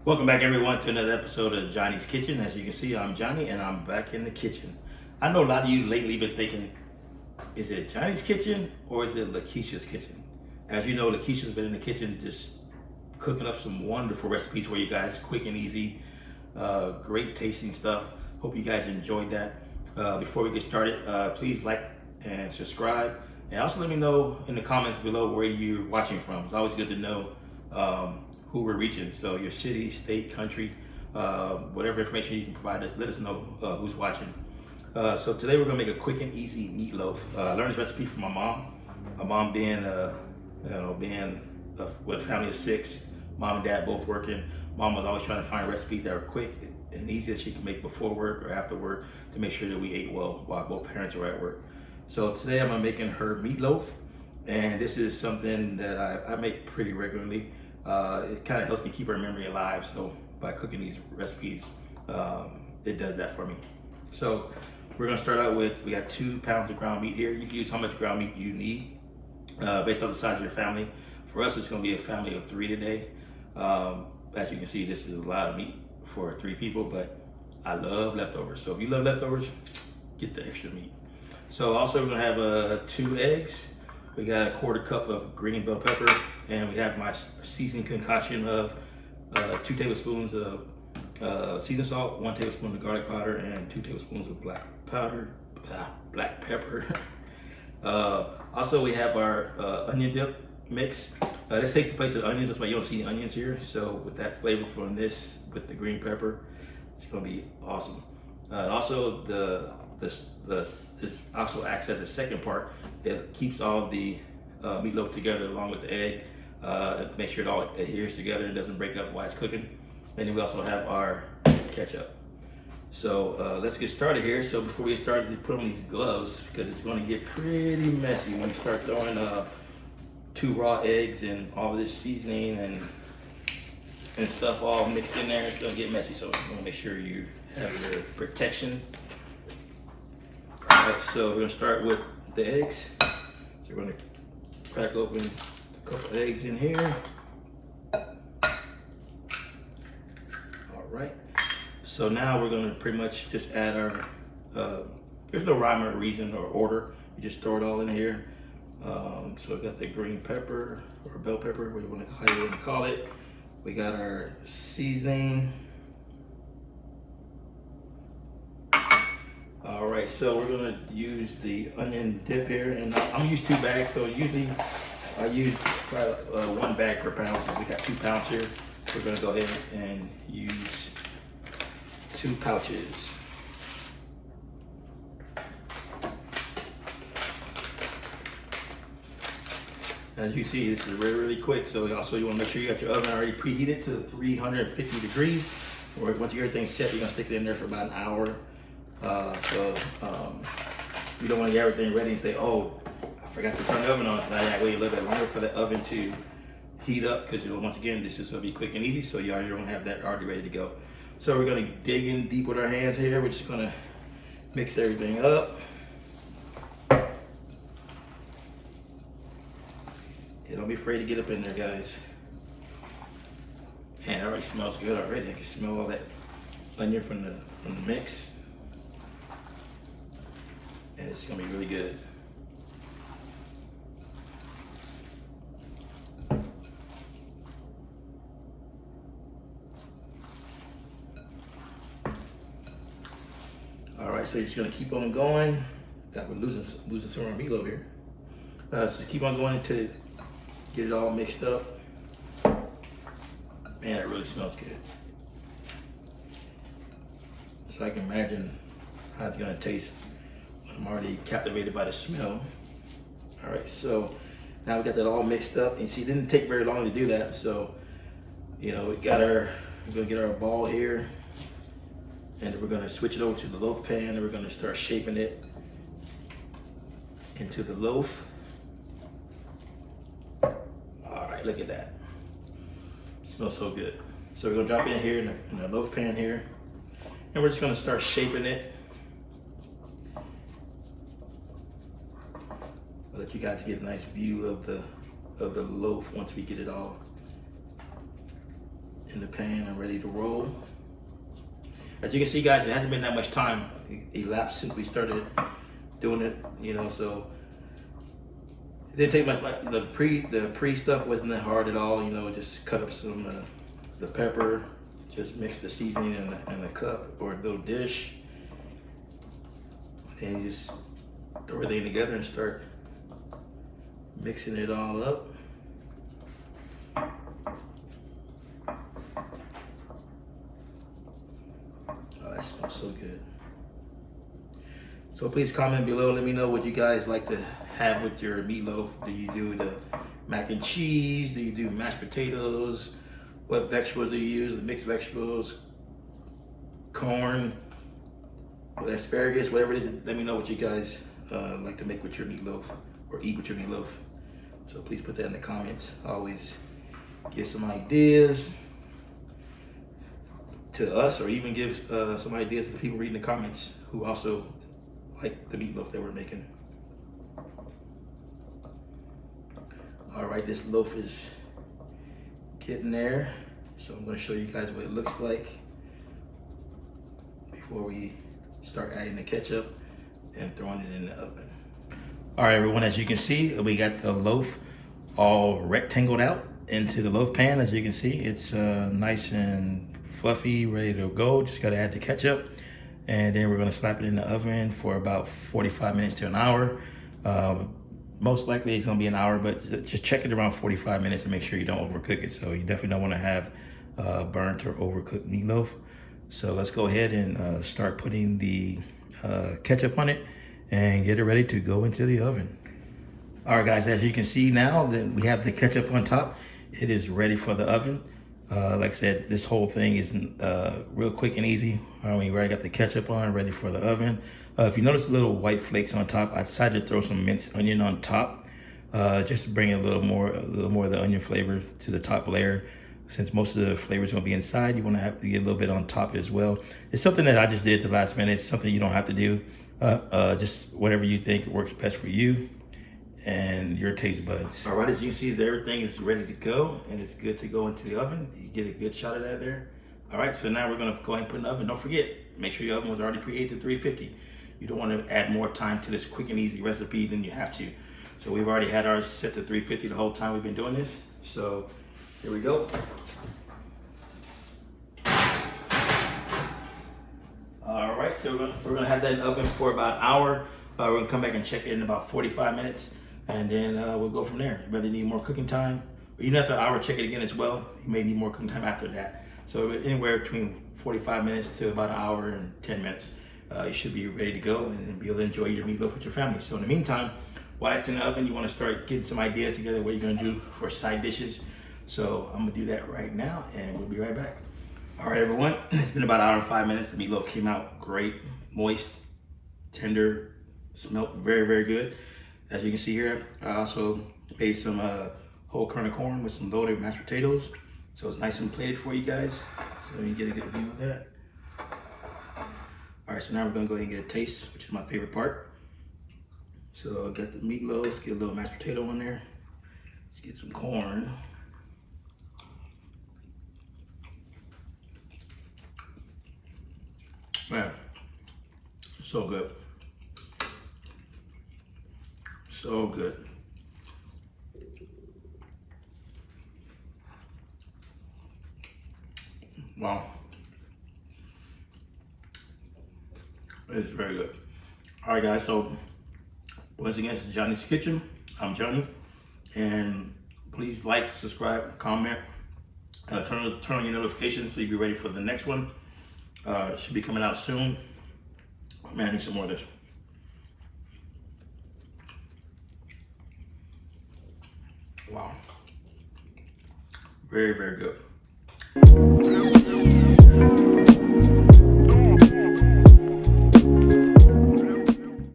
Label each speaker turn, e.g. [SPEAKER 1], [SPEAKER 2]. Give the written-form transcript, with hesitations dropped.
[SPEAKER 1] Welcome back everyone to another episode of Johnny's Kitchen. As you can see, I'm Johnny and I'm back in the kitchen. I know a lot of you lately been thinking, is it Johnny's kitchen or is it Lakeisha's kitchen? As you know, Lakeisha's been in the kitchen just cooking up some wonderful recipes for you guys, quick and easy, great tasting stuff. Hope you guys enjoyed that. Before we get started, please like and subscribe. And also let me know in the comments below where you're watching from. It's always good to know who we're reaching. So your city, state, country, whatever information you can provide us, let us know who's watching. So today we're gonna make a quick and easy meatloaf. I learned this recipe from my mom. My mom being, with a family of 6, mom and dad both working. Mom was always trying to find recipes that were quick and easy that she could make before work or after work to make sure that we ate well while both parents were at work. So today I'm making her meatloaf, and this is something that I make pretty regularly. It kind of helps me keep her memory alive. So by cooking these recipes, it does that for me. So we're gonna start out with, we got 2 pounds of ground meat here. You can use how much ground meat you need based on the size of your family. For us, it's gonna be a family of 3 today. As you can see, this is a lot of meat for 3 people, but I love leftovers. So if you love leftovers, get the extra meat. So also we're gonna have 2 eggs. We got a 1/4 cup of green bell pepper, and we have my seasoning concoction of 2 tablespoons of seasoned salt, 1 tablespoon of garlic powder, and 2 tablespoons of black pepper. Also we have our onion dip mix. This takes the place of the onions, that's why you don't see onions here. So with that flavor from this, with the green pepper, it's gonna be awesome. Also this also acts as the second part. It keeps all the meatloaf together along with the egg. Make sure it all adheres together and doesn't break up while it's cooking. And then we also have our ketchup. So let's get started here. So before we get started, we put on these gloves because it's going to get pretty messy when you start throwing 2 raw eggs and all of this seasoning and stuff all mixed in there. It's going to get messy, so you want to make sure you have your protection. All right, so we're going to start with the eggs. So we're going to crack open a couple eggs in here. All right. So now we're going to pretty much just add our, there's no rhyme or reason or order. You just throw it all in here. So we got the green pepper or bell pepper, how you want to call it. We got our seasoning. All right, so we're gonna use the onion dip here, and I'm gonna use 2 bags. So usually I use probably 1 bag per pound. Since we got 2 pounds here, we're gonna go ahead and use 2 pouches. As you see, this is really quick. So also you wanna make sure you got your oven already preheated to 350 degrees. Or once everything's set, you're gonna stick it in there for about an hour. You don't want to get everything ready and say, oh, I forgot to turn the oven on. Now that wait a little bit longer for the oven to heat up, because once again, this is going to be quick and easy, so you already don't have that already ready to go. So we're going to dig in deep with our hands here. We're just going to mix everything up. Yeah, don't be afraid to get up in there, guys. Man, it already smells good already. I can smell all that onion from the mix. And it's gonna be really good. All right, so you're just gonna keep on going. We're losing some of our meatloaf here. So keep on going until get it all mixed up. Man, it really smells good. So I can imagine how it's gonna taste. I'm already captivated by the smell. All right, so now we got that all mixed up. And see, it didn't take very long to do that. So, you know, we're gonna get our ball here, and then we're gonna switch it over to the loaf pan, and we're gonna start shaping it into the loaf. All right, look at that. It smells so good. So we're gonna drop it in here in the loaf pan here, and we're just gonna start shaping it. I'll let you guys get a nice view of the loaf once we get it all in the pan and ready to roll. As you can see, guys, it hasn't been that much time elapsed since we started doing it, you know, so it didn't take much. Like the pre stuff wasn't that hard at all, you know. Just cut up some the pepper, just mix the seasoning in a cup or a little dish, and you just throw everything together and start mixing it all up. Oh, that smells so good. So please comment below. Let me know what you guys like to have with your meatloaf. Do you do the mac and cheese? Do you do mashed potatoes? What vegetables do you use? The mixed vegetables, corn, asparagus, whatever it is. Let me know what you guys like to make with your meatloaf or eat with your meatloaf. So please put that in the comments. Always get some ideas to us, or even give some ideas to the people reading the comments who also like the meatloaf that we're making. All right, this loaf is getting there. So I'm gonna show you guys what it looks like before we start adding the ketchup and throwing it in the oven. All right, everyone, as you can see, we got the loaf all rectangled out into the loaf pan. As you can see, it's nice and fluffy, ready to go. Just gotta add the ketchup. And then we're gonna slap it in the oven for about 45 minutes to an hour. Most likely it's gonna be an hour, but just check it around 45 minutes to make sure you don't overcook it. So you definitely don't wanna have burnt or overcooked meatloaf. So let's go ahead and start putting the ketchup on it and get it ready to go into the oven. All right, guys, as you can see now that we have the ketchup on top, it is ready for the oven. Like I said, this whole thing is real quick and easy. We already got the ketchup on, ready for the oven. If you notice little white flakes on top, I decided to throw some minced onion on top, just to bring a little more of the onion flavor to the top layer. Since most of the flavor is going to be inside, you want to have to get a little bit on top as well. It's something that I just did at the last minute. It's something you don't have to do. Just whatever you think works best for you and your taste buds. All right, as you can see, everything is ready to go and it's good to go into the oven. You get a good shot of that there. All right, so now we're gonna go ahead and put it in the oven. Don't forget, make sure your oven was already preheated to 350. You don't want to add more time to this quick and easy recipe than you have to. So we've already had ours set to 350 the whole time we've been doing this. So here we go. All right, so we're gonna have that in the oven for about an hour. We're gonna come back and check it in about 45 minutes. And then we'll go from there. Whether you need more cooking time, or even after an hour, check it again as well. You may need more cooking time after that. So anywhere between 45 minutes to about an hour and 10 minutes, you should be ready to go and be able to enjoy your meatloaf with your family. So in the meantime, while it's in the oven, you want to start getting some ideas together what you're gonna do for side dishes. So I'm gonna do that right now and we'll be right back. All right, everyone, it's been about an hour and 5 minutes. The meatloaf came out great, moist, tender, smelled very, very good. As you can see here, I also made some whole kernel corn with some loaded mashed potatoes. So it's nice and plated for you guys. So you get a good view of that. All right, so now we're gonna go ahead and get a taste, which is my favorite part. So got the meatloaf, let's get a little mashed potato on there. Let's get some corn. Man, so good. So good. Wow. It's very good. All right, guys, so once again, this is Johnny's Kitchen. I'm Johnny, and please like, subscribe, comment, turn on your notifications so you'll be ready for the next one. It should be coming out soon. Oh, man, I need some more of this. Wow. Very, very good.